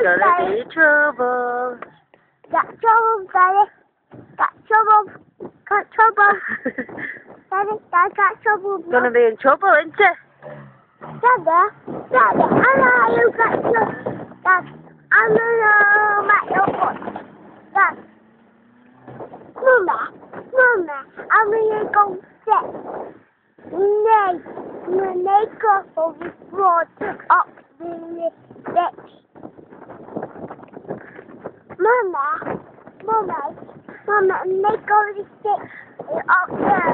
Gonna be trouble. Got trouble, Daddy. Got trouble. Got trouble. Daddy, I got trouble. Gonna be in trouble, isn't it? Daddy, I know you got trouble. Dad, I know about your foot. Dad, Mama, I'm gonna go sit. Nay, go for the water up the steps. Mama, they go to sit up there.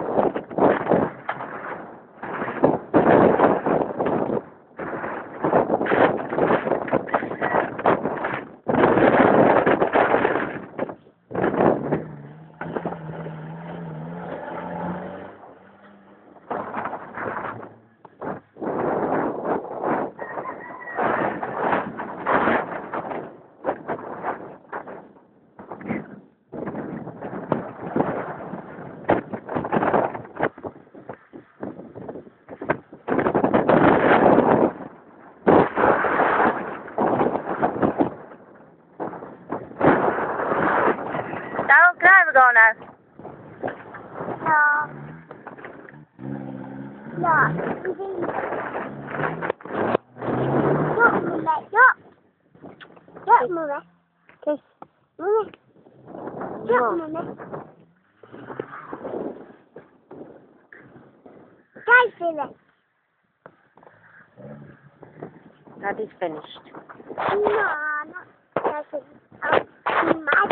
Darryl, can I have a go now? Look, Mummy. Kiss. Mummy. Look, Mummy. Guys, finish. Daddy's finished. No, not. That's it. Oh, my